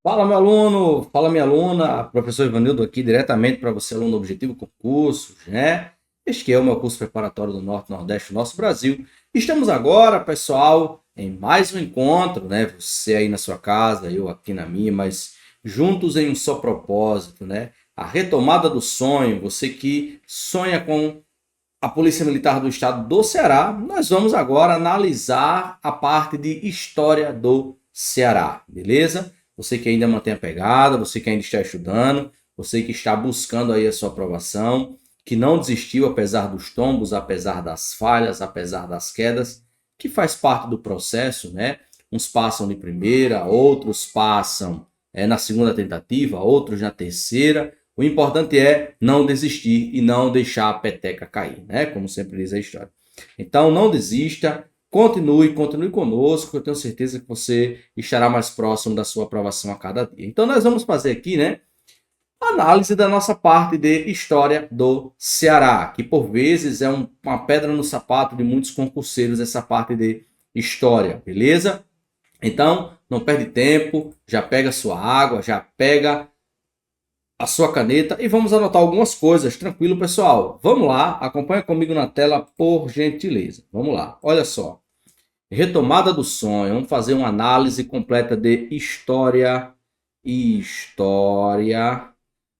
Fala, meu aluno, fala, minha aluna, professor Ivanildo aqui diretamente para você, aluno do Objetivo Concursos, né? Este que é o meu curso preparatório do Norte e Nordeste do nosso Brasil. Estamos agora, pessoal, em mais um encontro, né? Você aí na sua casa, eu aqui na minha, mas juntos em um só propósito, né? A retomada do sonho, você que sonha com a Polícia Militar do Estado do Ceará, nós vamos agora analisar a parte de História do Ceará, beleza? Você que ainda mantém a pegada, você que ainda está estudando, você que está buscando aí a sua aprovação, que não desistiu apesar dos tombos, apesar das falhas, apesar das quedas, que faz parte do processo, né? Uns passam de primeira, outros passam na segunda tentativa, outros na terceira. O importante é não desistir e não deixar a peteca cair, né? Como sempre diz a história. Então não desista, continue conosco, eu tenho certeza que você estará mais próximo da sua aprovação a cada dia. Então nós vamos fazer aqui, né, a análise da nossa parte de História do Ceará, que por vezes é uma pedra no sapato de muitos concurseiros, essa parte de História, beleza? Então não perde tempo, já pega sua água, já pega a sua caneta e vamos anotar algumas coisas. Tranquilo, pessoal? Vamos lá, acompanha comigo na tela, por gentileza. Vamos lá, olha só. Retomada do sonho. Vamos fazer uma análise completa de história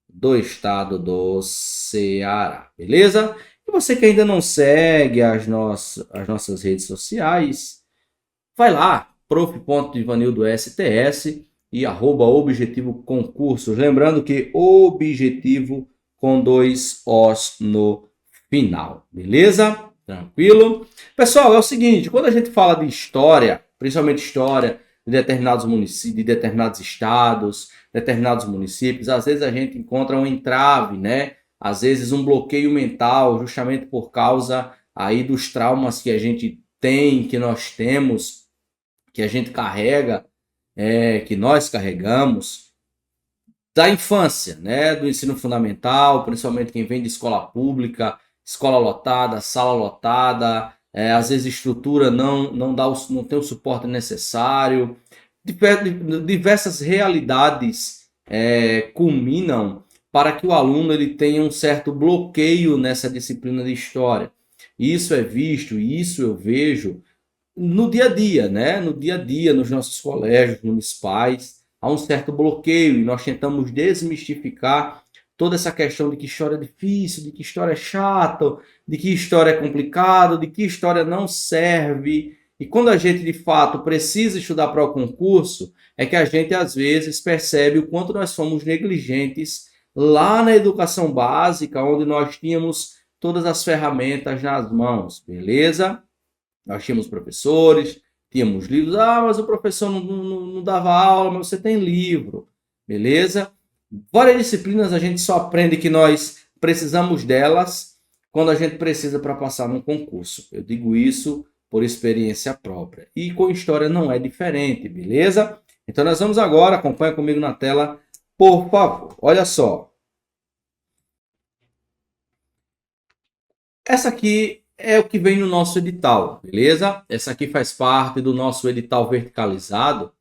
do estado do Ceará. Beleza? E você que ainda não segue as nossas redes sociais, vai lá, prof.ivanildo.sts e @objetivo concursos. Lembrando que objetivo com 2 Os no final, beleza? Tranquilo? Pessoal, é o seguinte, quando a gente fala de história, principalmente história de determinados municípios, de determinados estados, determinados municípios, às vezes a gente encontra um entrave, né? Às vezes um bloqueio mental, justamente por causa aí dos traumas que a gente tem, que nós temos, que a gente carrega, que nós carregamos da infância, né, do ensino fundamental, principalmente quem vem de escola pública, escola lotada, sala lotada, às vezes estrutura não tem o suporte necessário, diversas realidades culminam para que o aluno ele tenha um certo bloqueio nessa disciplina de história. Isso é visto, isso eu vejo no dia a dia, né? No dia a dia, nos nossos colégios municipais, há um certo bloqueio e nós tentamos desmistificar toda essa questão de que história é difícil, de que história é chata, de que história é complicado, de que história não serve. E quando a gente de fato precisa estudar para o concurso, é que a gente às vezes percebe o quanto nós fomos negligentes lá na educação básica, onde nós tínhamos todas as ferramentas nas mãos, beleza? Nós tínhamos professores, tínhamos livros. Ah, mas o professor não dava aula, mas você tem livro, beleza? Várias disciplinas a gente só aprende que nós precisamos delas quando a gente precisa para passar num concurso. Eu digo isso por experiência própria. E com história não é diferente, beleza? Então nós vamos agora, acompanha comigo na tela, por favor. Olha só. Essa aqui é o que vem no nosso edital, beleza? Essa aqui faz parte do nosso edital verticalizado,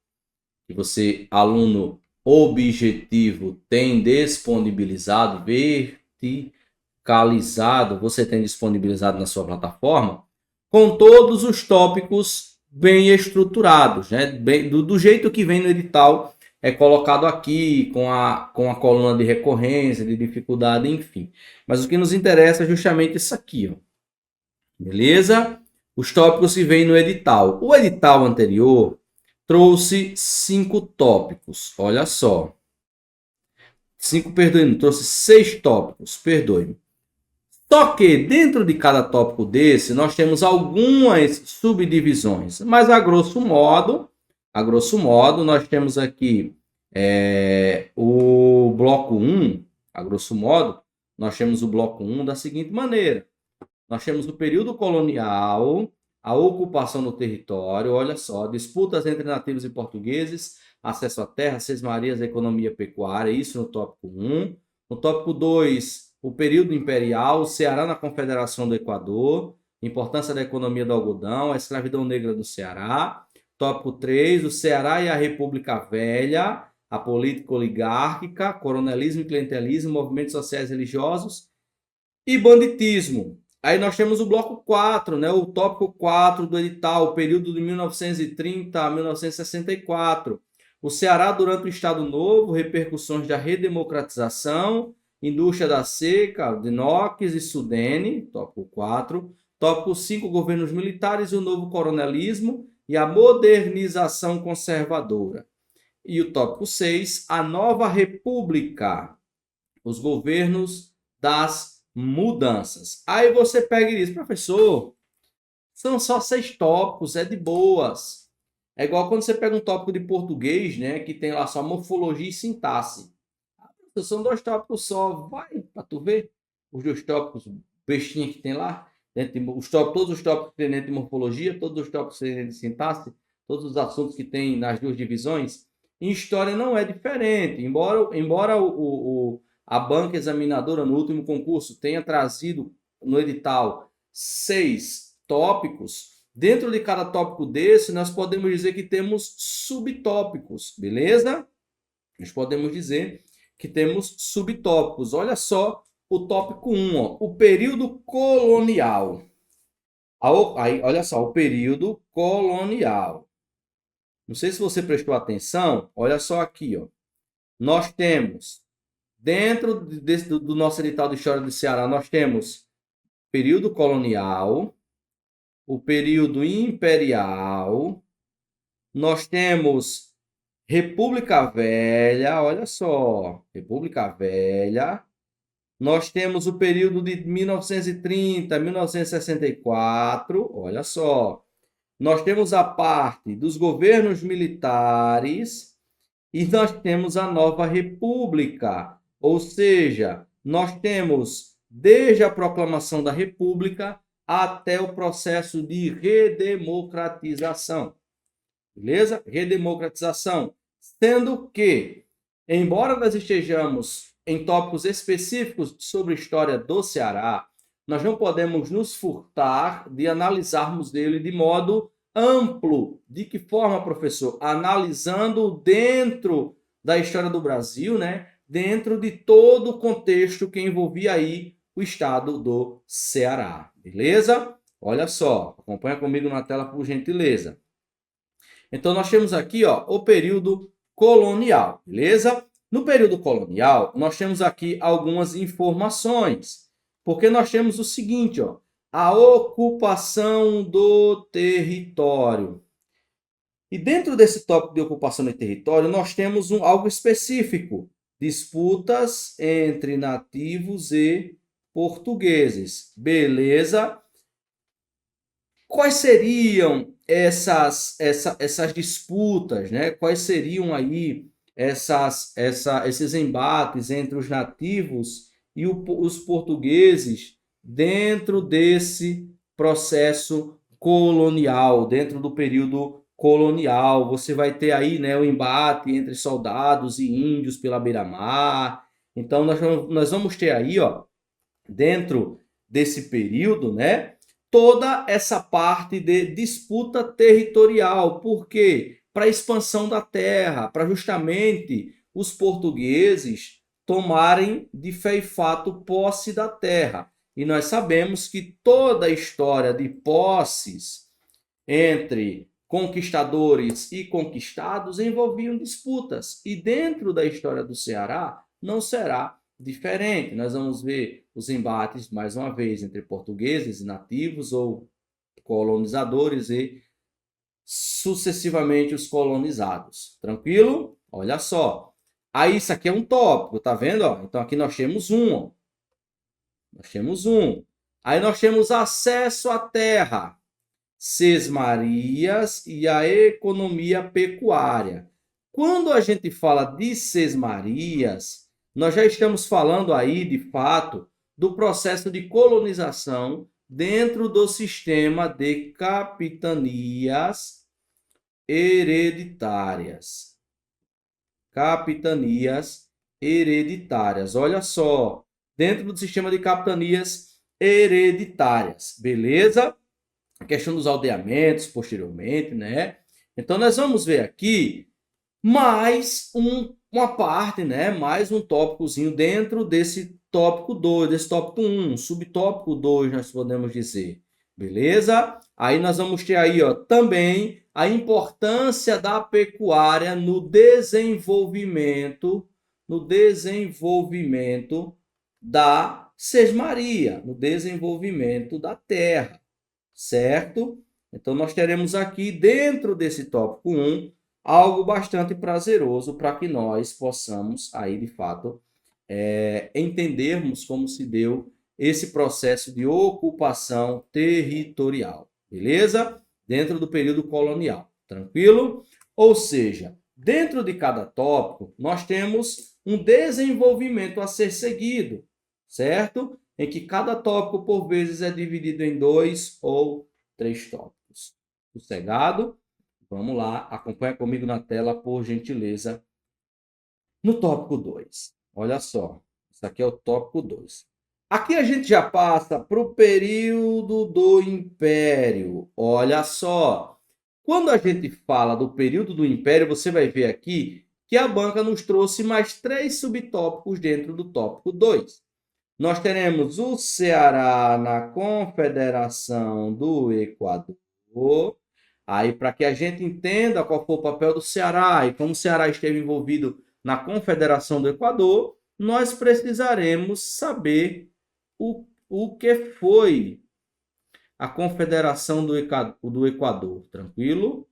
que você, aluno objetivo, tem disponibilizado, verticalizado, você tem disponibilizado na sua plataforma, com todos os tópicos bem estruturados, né? Do jeito que vem no edital, é colocado aqui, com a coluna de recorrência, de dificuldade, enfim. Mas o que nos interessa é justamente isso aqui, ó. Beleza? Os tópicos que vêm no edital. O edital anterior trouxe 5 tópicos. Olha só. 5, perdoe-me, trouxe 6 tópicos, perdoe-me. Só que dentro de cada tópico desse, nós temos algumas subdivisões. Mas a grosso modo, nós temos aqui o bloco 1, a grosso modo, nós temos o bloco 1 da seguinte maneira. Nós temos o período colonial, a ocupação do território, olha só, disputas entre nativos e portugueses, acesso à terra, sesmarias, economia pecuária, isso no tópico 1. No tópico 2, o período imperial, o Ceará na Confederação do Equador, importância da economia do algodão, a escravidão negra do Ceará. Tópico 3, o Ceará e a República Velha, a política oligárquica, coronelismo e clientelismo, movimentos sociais e religiosos e banditismo. Aí nós temos o bloco 4, né? O tópico 4 do edital, o período de 1930 a 1964. O Ceará durante o Estado Novo, repercussões da redemocratização, indústria da seca, de inox e Sudene, tópico 4. Tópico 5, governos militares e o novo coronelismo e a modernização conservadora. E o tópico 6, a nova república, os governos das mudanças. Aí você pega e diz, professor, são só 6 tópicos, é de boas. É igual quando você pega um tópico de português, né, que tem lá só morfologia e sintaxe. São 2 tópicos só, vai para tu ver os 2 tópicos bestinha que tem lá, todos os tópicos que tem dentro de morfologia, todos os tópicos que tem dentro de sintaxe, todos os assuntos que tem nas 2 divisões. Em história não é diferente, embora a banca examinadora no último concurso tenha trazido no edital 6 tópicos, dentro de cada tópico desse, nós podemos dizer que temos subtópicos, beleza? Nós podemos dizer que temos subtópicos. Olha só o tópico 1, ó, o período colonial. Aí, olha só, o período colonial. Não sei se você prestou atenção, olha só aqui, ó. Nós temos, dentro do nosso edital de História do Ceará, nós temos período colonial, o período imperial, nós temos República Velha, olha só, República Velha, nós temos o período de 1930 a 1964, olha só, nós temos a parte dos governos militares e nós temos a nova república, ou seja, nós temos desde a proclamação da república até o processo de redemocratização. Beleza? Redemocratização. Sendo que, embora nós estejamos em tópicos específicos sobre a história do Ceará, nós não podemos nos furtar de analisarmos dele de modo amplo. De que forma, professor? Analisando dentro da história do Brasil, né? Dentro de todo o contexto que envolvia aí o estado do Ceará. Beleza? Olha só, acompanha comigo na tela, por gentileza. Então, nós temos aqui, ó, o período colonial, beleza? No período colonial, nós temos aqui algumas informações, porque nós temos o seguinte, ó, a ocupação do território. E dentro desse tópico de ocupação do território, nós temos algo específico, disputas entre nativos e portugueses, beleza? Quais seriam essas disputas, né? Quais seriam aí esses embates entre os nativos e os portugueses dentro desse processo colonial, dentro do período colonial? Você vai ter aí, né, o embate entre soldados e índios pela beira-mar. Então, nós vamos ter aí, ó, dentro desse período, né, toda essa parte de disputa territorial. Por quê? Para a expansão da terra, para justamente os portugueses tomarem de fé e fato posse da terra. E nós sabemos que toda a história de posses entre conquistadores e conquistados envolviam disputas. E dentro da história do Ceará não será diferente. Nós vamos ver os embates, mais uma vez, entre portugueses e nativos ou colonizadores e sucessivamente os colonizados. Tranquilo? Olha só. Aí isso aqui é um tópico, tá vendo? Ó? Então aqui nós temos um. Ó. Nós temos um. Aí nós temos acesso à terra, sesmarias e a economia pecuária. Quando a gente fala de sesmarias, nós já estamos falando aí, de fato, do processo de colonização dentro do sistema de capitanias hereditárias. capitanias hereditárias. Olha só, dentro do sistema de capitanias hereditárias, beleza? A questão dos aldeamentos posteriormente, né? Então, nós vamos ver aqui mais uma parte, né? Mais um tópicozinho dentro desse tópico 2, desse tópico 1, subtópico 2, nós podemos dizer. Beleza? Aí nós vamos ter aí, ó, também a importância da pecuária no desenvolvimento da sesmaria, no desenvolvimento da terra, certo? Então nós teremos aqui dentro desse tópico 1 algo bastante prazeroso para que nós possamos aí de fato entendermos como se deu esse processo de ocupação territorial, beleza? Dentro do período colonial, tranquilo? Ou seja, dentro de cada tópico, nós temos um desenvolvimento a ser seguido, certo? Em que cada tópico, por vezes, é dividido em 2 ou 3 tópicos. Sossegado? Vamos lá, acompanha comigo na tela, por gentileza. No tópico 2, olha só, isso aqui é o tópico 2. Aqui a gente já passa para o período do Império. Olha só, quando a gente fala do período do Império, você vai ver aqui que a banca nos trouxe mais 3 subtópicos dentro do tópico 2. Nós teremos o Ceará na Confederação do Equador. Aí, para que a gente entenda qual foi o papel do Ceará e como o Ceará esteve envolvido na Confederação do Equador, nós precisaremos saber o que foi a Confederação do Equador, tranquilo?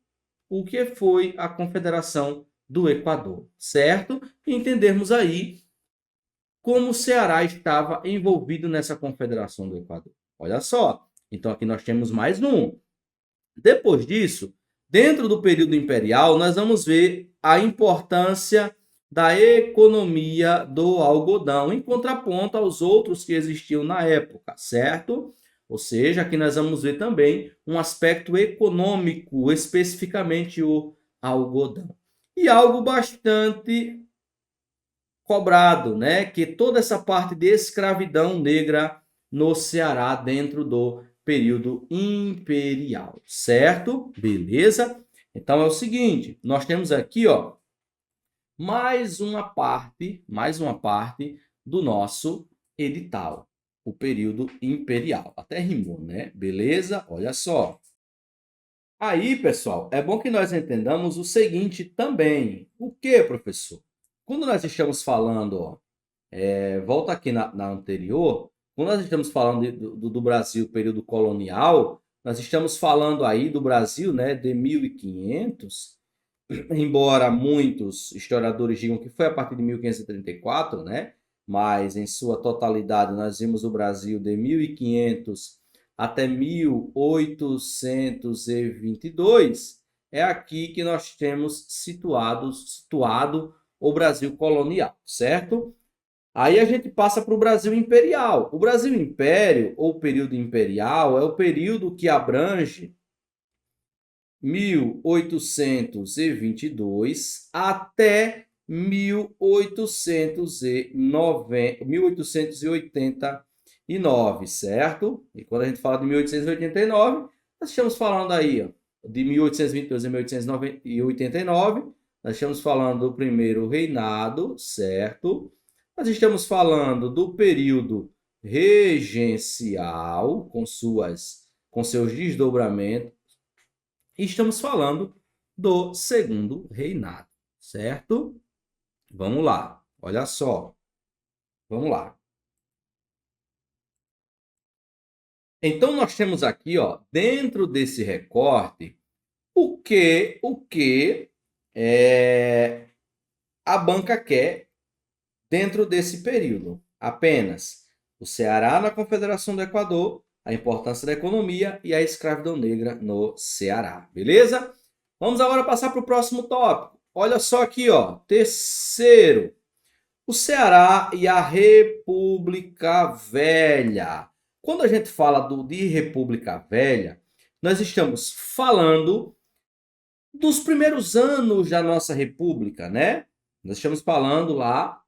O que foi a Confederação do Equador, certo? E entendermos aí como o Ceará estava envolvido nessa Confederação do Equador. Olha só, então aqui nós temos mais um. Depois disso, dentro do período imperial, nós vamos ver a importância da economia do algodão, em contraponto aos outros que existiam na época, certo? Ou seja, aqui nós vamos ver também um aspecto econômico, especificamente o algodão. E algo bastante cobrado, né? Que toda essa parte de escravidão negra no Ceará dentro do período imperial, certo? Beleza? Então é o seguinte, nós temos aqui, ó, mais uma parte do nosso edital, o período imperial. Até rimou, né? Beleza? Olha só. Aí, pessoal, é bom que nós entendamos o seguinte também. O que, professor? Quando nós estamos falando, ó, volta aqui na anterior, quando nós estamos falando do Brasil, período colonial, nós estamos falando aí do Brasil, né, de 1500, embora muitos historiadores digam que foi a partir de 1534, né, mas em sua totalidade nós vimos o Brasil de 1500 até 1822, é aqui que nós temos situado o Brasil colonial, certo? Aí a gente passa para o Brasil Imperial. O Brasil Império, ou período imperial, é o período que abrange 1822 até 1889, certo? E quando a gente fala de 1889, nós estamos falando aí, ó, de 1822 a 1889, nós estamos falando do primeiro reinado, certo? Nós estamos falando do período regencial, com seus desdobramentos, e estamos falando do segundo reinado, certo? Vamos lá, olha só. Vamos lá. Então, nós temos aqui, ó, dentro desse recorte, o que a banca quer dentro desse período. Apenas o Ceará na Confederação do Equador, a importância da economia e a escravidão negra no Ceará. Beleza? Vamos agora passar para o próximo tópico. Olha só aqui, ó. Terceiro, o Ceará e a República Velha. Quando a gente fala de República Velha, nós estamos falando dos primeiros anos da nossa república, né? Nós estamos falando lá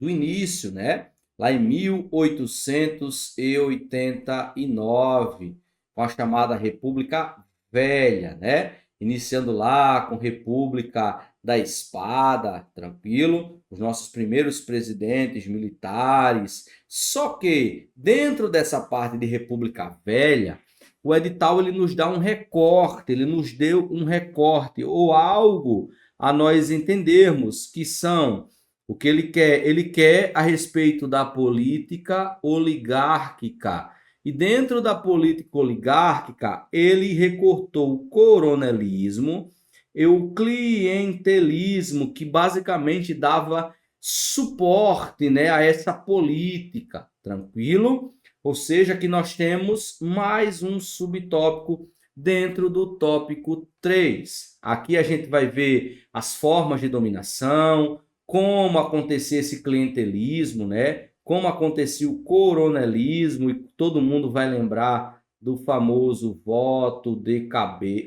do início, né? Lá em 1889, com a chamada República Velha, né? Iniciando lá com República da Espada, tranquilo, os nossos primeiros presidentes militares. Só que dentro dessa parte de República Velha, o edital ele nos dá um recorte, ele nos deu um recorte ou algo a nós entendermos que são o que ele quer a respeito da política oligárquica. E dentro da política oligárquica, ele recortou o coronelismo e o clientelismo, que basicamente dava suporte, né, a essa política, tranquilo? Ou seja, que nós temos mais um subtópico dentro do tópico 3. Aqui a gente vai ver as formas de dominação, como acontecia esse clientelismo, né? Como acontecia o coronelismo, e todo mundo vai lembrar do famoso voto de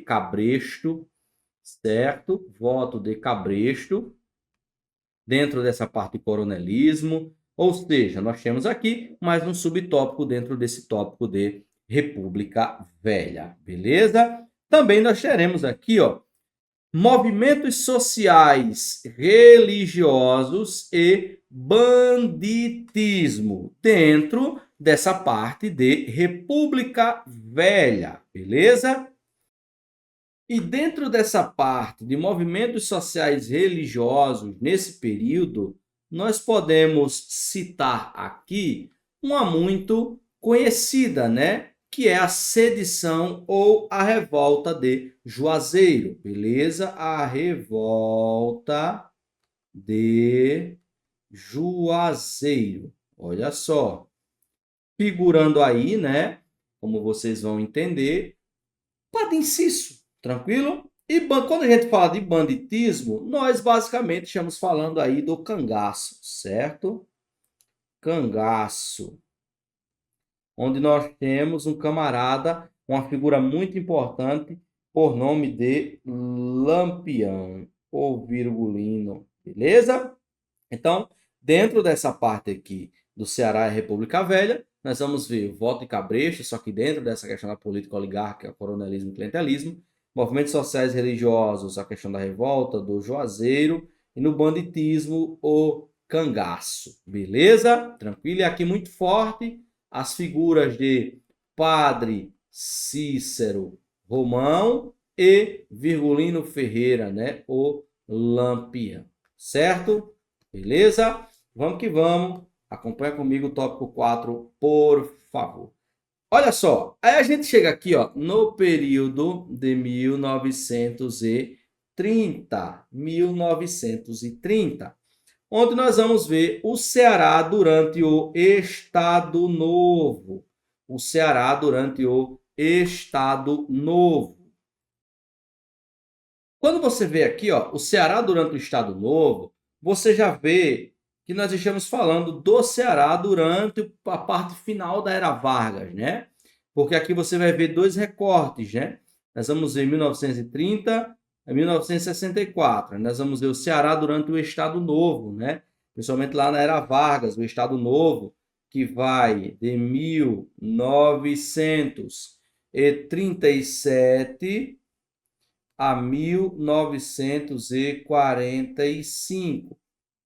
Cabresto, certo? Voto de Cabresto, dentro dessa parte do coronelismo. Ou seja, nós temos aqui mais um subtópico dentro desse tópico de República Velha, beleza? Também nós teremos aqui, ó, movimentos sociais, religiosos e banditismo dentro dessa parte de República Velha, beleza? E dentro dessa parte de movimentos sociais religiosos nesse período, nós podemos citar aqui uma muito conhecida, né? Que é a sedição ou a revolta de Juazeiro, beleza? A revolta de Juazeiro. Olha só, figurando aí, né? Como vocês vão entender, Padre Inciso, tranquilo? E quando a gente fala de banditismo, nós basicamente estamos falando aí do cangaço, certo? Cangaço, onde nós temos um camarada, uma figura muito importante, por nome de Lampião ou Virgulino, beleza? Então, dentro dessa parte aqui do Ceará e República Velha, nós vamos ver o voto de Cabresto, só que dentro dessa questão da política oligárquica, coronelismo e clientelismo, movimentos sociais e religiosos, a questão da revolta, do Juazeiro, e no banditismo, o cangaço, beleza? Tranquilo? E aqui muito forte as figuras de Padre Cícero Romão e Virgulino Ferreira, né? O Lampião, certo? Beleza? Vamos que vamos. Acompanha comigo o tópico 4, por favor. Olha só, aí a gente chega aqui, ó, no período de 1930, onde nós vamos ver o Ceará durante o Estado Novo. O Ceará durante o Estado Novo. Quando você vê aqui, ó, o Ceará durante o Estado Novo, você já vê que nós estamos falando do Ceará durante a parte final da Era Vargas, né? Porque aqui você vai ver dois recortes, né? Nós vamos ver 1930 a 1964. Nós vamos ver o Ceará durante o Estado Novo, né? Principalmente lá na Era Vargas, o Estado Novo, que vai de 1937 a 1945,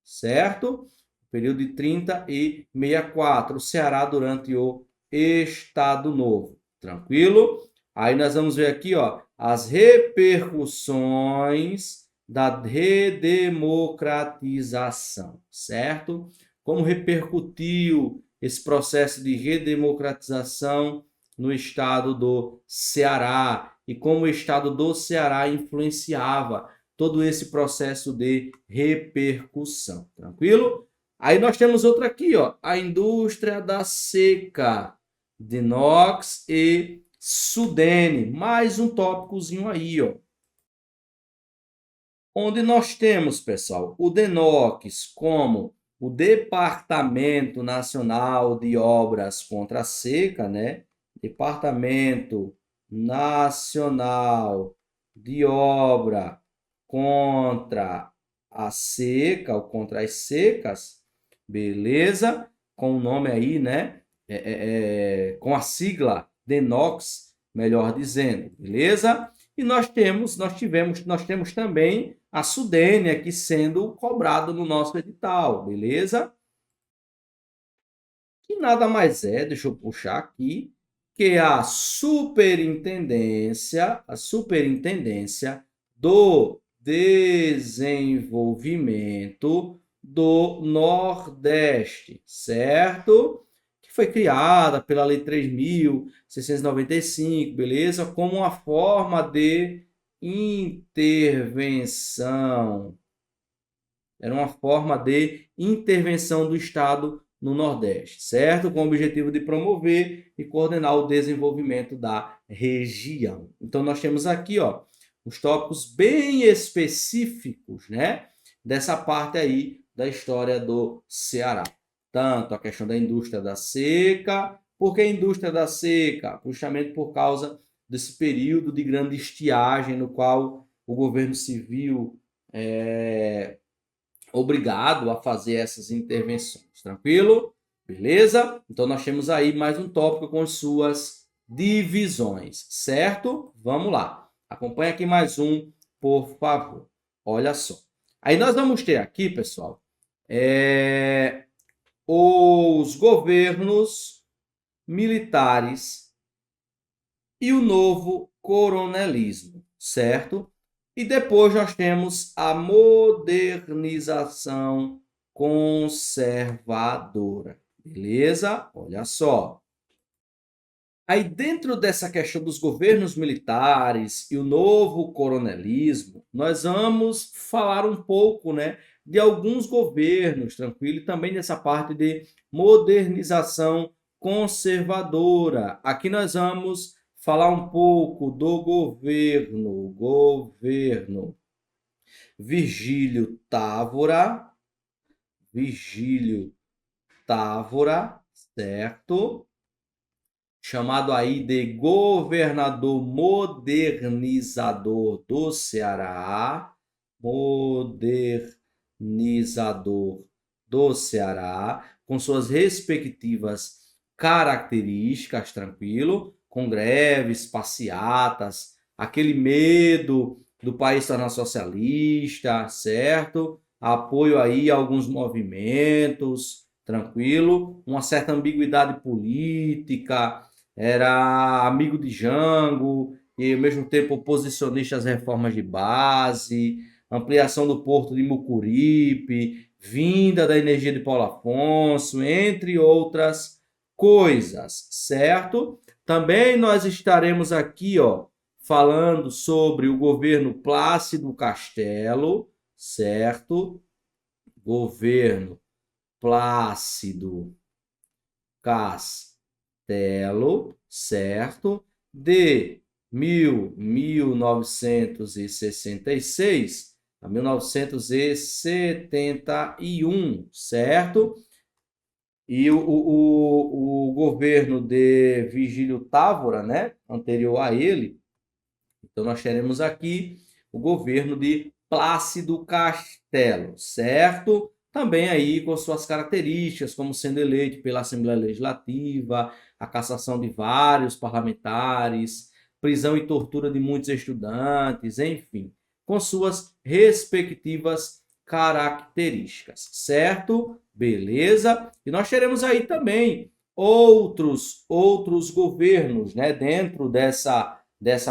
certo? Período de 30 e 64. O Ceará durante o Estado Novo. Tranquilo? Aí nós vamos ver aqui, ó, as repercussões da redemocratização, certo? Como repercutiu esse processo de redemocratização no estado do Ceará e como o estado do Ceará influenciava todo esse processo de repercussão, tranquilo? Aí nós temos outra aqui, ó, a indústria da seca, de Knox e Sudene, mais um tópicozinho aí, ó. Onde nós temos, pessoal, o DENOX como o Departamento Nacional de Obras contra a Seca, né? Departamento Nacional de Obra contra a seca ou contra as secas, beleza? Com o nome aí, né? Com a sigla DENOX, melhor dizendo, beleza? E nós temos também a SUDENE aqui sendo cobrado no nosso edital, beleza? Que nada mais é, deixa eu puxar aqui, que a superintendência do desenvolvimento do Nordeste, certo? Que foi criada pela Lei 3.695, beleza? Como uma forma de intervenção. Era uma forma de intervenção do Estado no Nordeste, certo? Com o objetivo de promover e coordenar o desenvolvimento da região. Então, nós temos aqui, ó, os tópicos bem específicos, né? Dessa parte aí da história do Ceará. Tanto a questão da indústria da seca. Por que a indústria da seca? Justamente por causa desse período de grande estiagem no qual o governo civil obrigado a fazer essas intervenções, tranquilo? Beleza? Então, nós temos aí mais um tópico com suas divisões, certo? Vamos lá. Acompanha aqui mais um, por favor. Olha só. Aí nós vamos ter aqui, pessoal, os governos militares e o novo coronelismo, certo? E depois nós temos a modernização conservadora, beleza? Olha só. Aí dentro dessa questão dos governos militares e o novo coronelismo, nós vamos falar um pouco, né, de alguns governos, tranquilo, e também dessa parte de modernização conservadora. Aqui nós vamos falar um pouco do governo Virgílio Távora, certo? Chamado aí de governador modernizador do Ceará, com suas respectivas características, tranquilo, com greves, passeatas, aquele medo do país tornar socialista, certo? Apoio aí a alguns movimentos, tranquilo, uma certa ambiguidade política, era amigo de Jango e ao mesmo tempo oposicionista às reformas de base, ampliação do porto de Mucuripe, vinda da energia de Paulo Afonso, entre outras coisas, certo? Também nós estaremos aqui, ó, falando sobre o governo Plácido Castelo, certo? Governo Plácido Castelo, certo? De 1966 a 1971, certo? E o governo de Virgílio Távora, né, anterior a ele, então nós teremos aqui o governo de Plácido Castelo, certo? Também aí com suas características, como sendo eleito pela Assembleia Legislativa, a cassação de vários parlamentares, prisão e tortura de muitos estudantes, enfim, com suas respectivas características, certo? Beleza? E nós teremos aí também outros governos, né, dentro dessa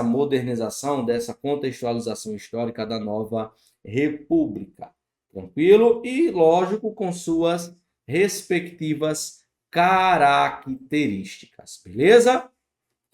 modernização, dessa contextualização histórica da nova república. Tranquilo? E, lógico, com suas respectivas características. Beleza?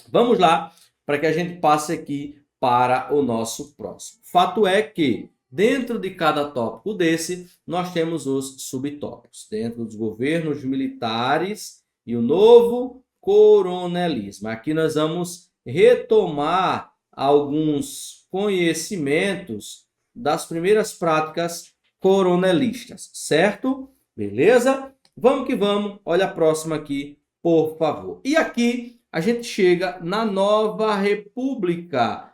Vamos lá, para que a gente passe aqui para o nosso próximo. Fato é que, dentro de cada tópico desse, nós temos os subtópicos. Dentro dos governos militares e o novo coronelismo. Aqui nós vamos retomar alguns conhecimentos das primeiras práticas coronelistas, certo? Beleza? Vamos que vamos. Olha a próxima aqui, por favor. E aqui a gente chega na Nova República.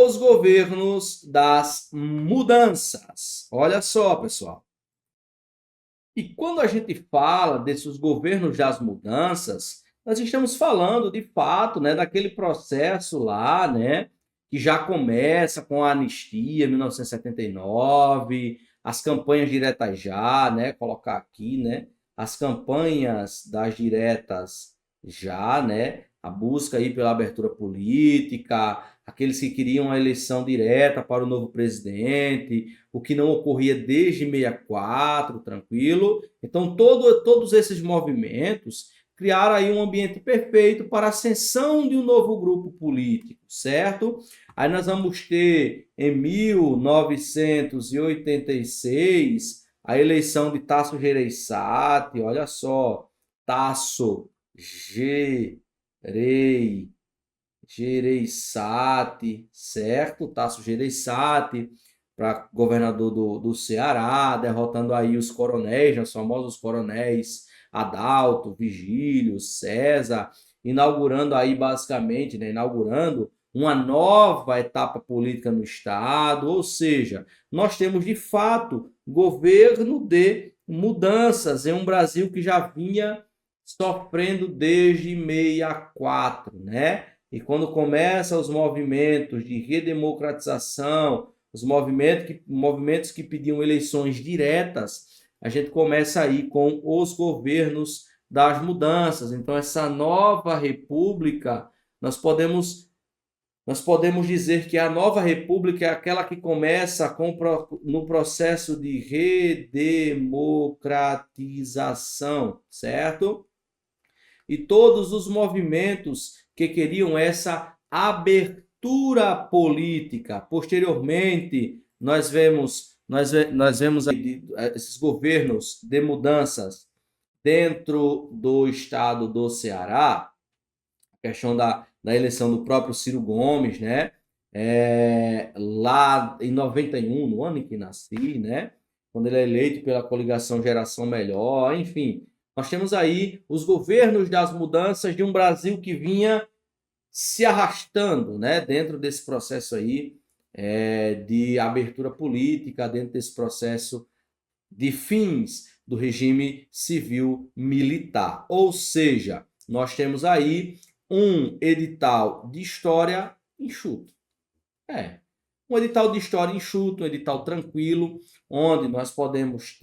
os governos das mudanças. Olha só, pessoal. E quando a gente fala desses governos das mudanças, nós estamos falando, de fato, né, daquele processo lá, né, que já começa com a anistia, 1979, as campanhas diretas já, né, colocar aqui, né, as campanhas das diretas já, né, a busca aí pela abertura política, aqueles que queriam a eleição direta para o novo presidente, o que não ocorria desde 64, tranquilo. Então, todos esses movimentos criaram aí um ambiente perfeito para a ascensão de um novo grupo político, certo? Aí nós vamos ter, em 1986, a eleição de Tasso Gereissati, olha só, Tasso Gereissati, certo? Tasso Gereissati, para governador do Ceará, derrotando aí os coronéis, os famosos coronéis Adalto, Vigílio, César, inaugurando aí basicamente, né, inaugurando uma nova etapa política no Estado, ou seja, nós temos de fato governo de mudanças em um Brasil que já vinha sofrendo desde 64, né? E quando começam os movimentos de redemocratização, os movimentos que pediam eleições diretas, a gente começa aí com os governos das mudanças. Então, essa nova república, nós podemos dizer que a nova república é aquela que começa no processo de redemocratização, certo? E todos os movimentos que queriam essa abertura política. Posteriormente, nós vemos esses governos de mudanças dentro do estado do Ceará, a questão da eleição do próprio Ciro Gomes, né? Lá em 91, no ano em que nasci, né? Quando ele é eleito pela coligação Geração Melhor, enfim. Nós temos aí os governos das mudanças de um Brasil que vinha se arrastando, né, dentro desse processo aí de abertura política, dentro desse processo de fins do regime civil-militar. Ou seja, nós temos aí um edital de história enxuto. Um edital de história enxuto, um edital tranquilo, onde nós podemos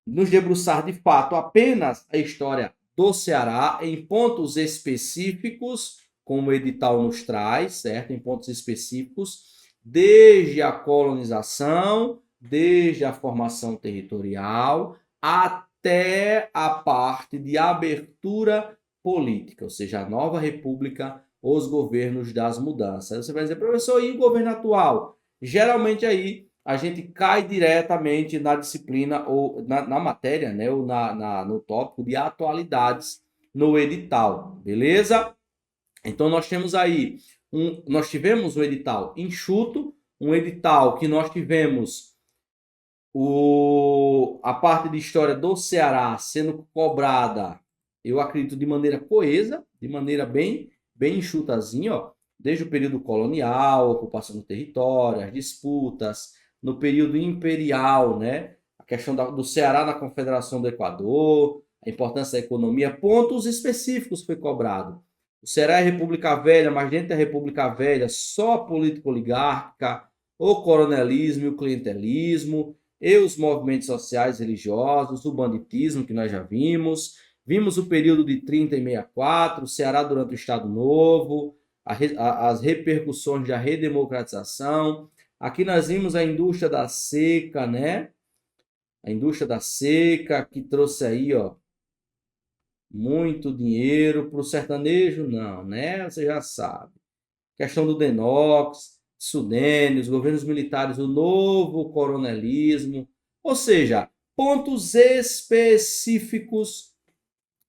nos debruçar de fato apenas a história do Ceará em pontos específicos, como o edital nos traz, certo? Em pontos específicos, desde a colonização, desde a formação territorial, até a parte de abertura política, ou seja, a nova república, os governos das mudanças. Você vai dizer, professor, e o governo atual? Geralmente aí a gente cai diretamente na disciplina ou na matéria, né, ou no tópico de atualidades no edital, beleza? Então nós temos aí nós tivemos um edital enxuto, um edital que nós tivemos a parte de história do Ceará sendo cobrada, eu acredito, de maneira coesa, de maneira bem enxutazinha, ó, desde o período colonial, ocupação do território, as disputas, no período imperial, né? A questão do Ceará na Confederação do Equador, a importância da economia, pontos específicos foi cobrado. O Ceará é República Velha, mas dentro da República Velha, só a política oligárquica, o coronelismo e o clientelismo, e os movimentos sociais religiosos, o banditismo, que nós já vimos. Vimos o período de 30 e 64, o Ceará durante o Estado Novo, as repercussões da redemocratização. Aqui nós vimos a indústria da seca, né? A indústria da seca que trouxe aí, ó, muito dinheiro para o sertanejo, não, né? Você já sabe. Questão do Denox, Sudene, os governos militares, o novo coronelismo, ou seja, pontos específicos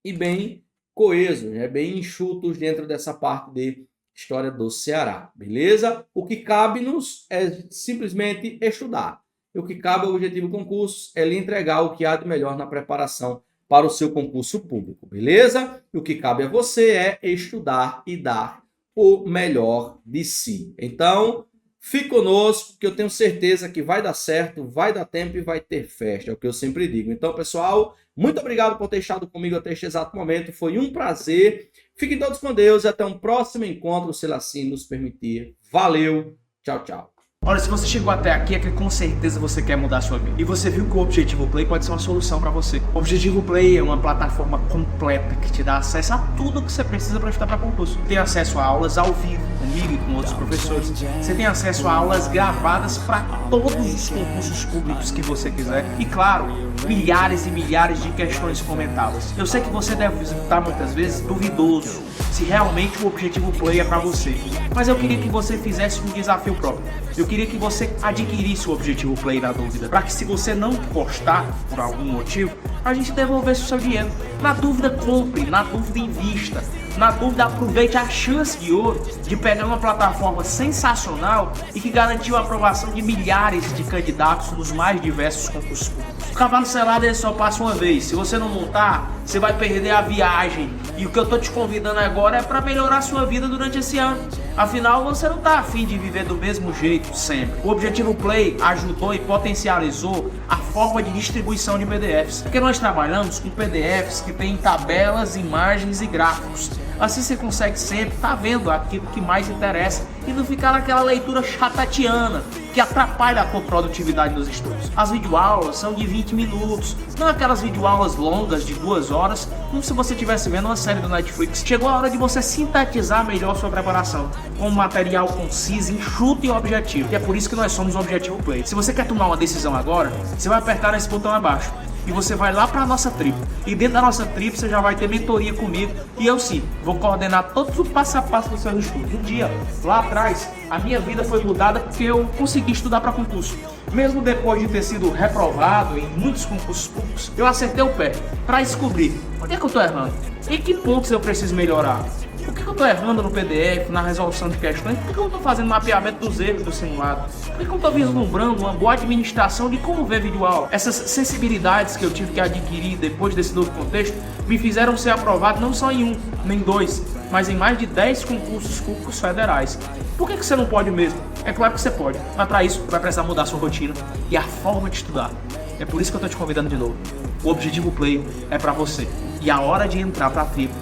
e bem coesos, né? Bem enxutos dentro dessa parte de história do Ceará, beleza? O que cabe-nos é simplesmente estudar. E o que cabe ao objetivo concurso é lhe entregar o que há de melhor na preparação para o seu concurso público, beleza? E o que cabe a você é estudar e dar o melhor de si. Então, fique conosco, que eu tenho certeza que vai dar certo, vai dar tempo e vai ter festa, é o que eu sempre digo. Então, pessoal, muito obrigado por ter estado comigo até este exato momento, foi um prazer. Fiquem todos com Deus e até um próximo encontro, se ele assim nos permitir. Valeu, tchau, tchau. Olha, se você chegou até aqui é que com certeza você quer mudar a sua vida. E você viu que o Objetivo Play pode ser uma solução para você. O Objetivo Play é uma plataforma completa que te dá acesso a tudo que você precisa para estudar para concurso. Tem acesso a aulas ao vivo, comigo e com outros professores. Você tem acesso a aulas gravadas para todos os concursos públicos que você quiser. E claro, milhares e milhares de questões comentadas. Eu sei que você deve estar muitas vezes duvidoso se realmente o Objetivo Play é para você. Mas eu queria que você fizesse um desafio próprio. Eu queria que você adquirisse o Objetivo Play na dúvida, para que se você não gostar por algum motivo, a gente devolvesse o seu dinheiro. Na dúvida, compre, na dúvida, invista. Na dúvida, aproveite a chance de ouro de pegar uma plataforma sensacional e que garantiu a aprovação de milhares de candidatos nos mais diversos concursos públicos. O cavalo selado ele só passa uma vez. Se você não montar, você vai perder a viagem. E o que eu tô te convidando agora é para melhorar a sua vida durante esse ano. Afinal, você não tá afim de viver do mesmo jeito sempre. O Objetivo Play ajudou e potencializou a forma de distribuição de PDFs. Porque nós trabalhamos com PDFs que tem tabelas, imagens e gráficos. Assim você consegue sempre estar vendo aquilo que mais interessa e não ficar naquela leitura chatatiana que atrapalha a tua produtividade nos estudos. As videoaulas são de 20 minutos, não aquelas videoaulas longas de 2 horas, como se você estivesse vendo uma série do Netflix. Chegou a hora de você sintetizar melhor sua preparação, com um material conciso, enxuto e objetivo. E é por isso que nós somos o Objetivo Play. Se você quer tomar uma decisão agora, você vai apertar nesse botão abaixo. E você vai lá para a nossa tribo. E dentro da nossa tribo você já vai ter mentoria comigo. E eu sim, vou coordenar todo o passo a passo dos seus estudos. Um dia, lá atrás, a minha vida foi mudada porque eu consegui estudar para concurso. Mesmo depois de ter sido reprovado em muitos concursos públicos, eu acertei o pé para descobrir onde é que eu estou errando. Em que pontos eu preciso melhorar. Por que eu estou errando no PDF, na resolução de questões? Por que eu não estou fazendo mapeamento dos erros do simulado? Por que eu não estou vislumbrando uma boa administração de como ver videoaula? Essas sensibilidades que eu tive que adquirir depois desse novo contexto me fizeram ser aprovado não só em 1, nem 2, mas em mais de 10 concursos públicos federais. Por que você não pode mesmo? É claro que você pode, mas para isso vai precisar mudar a sua rotina e a forma de estudar. É por isso que eu estou te convidando de novo. O Objetivo Play é para você e a hora de entrar para a tribo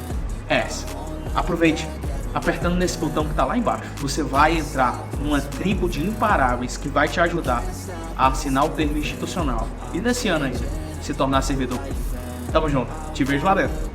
é essa. Aproveite, apertando nesse botão que está lá embaixo, você vai entrar numa tribo de imparáveis que vai te ajudar a assinar o termo institucional e nesse ano ainda se tornar servidor. Tamo junto, te vejo lá dentro.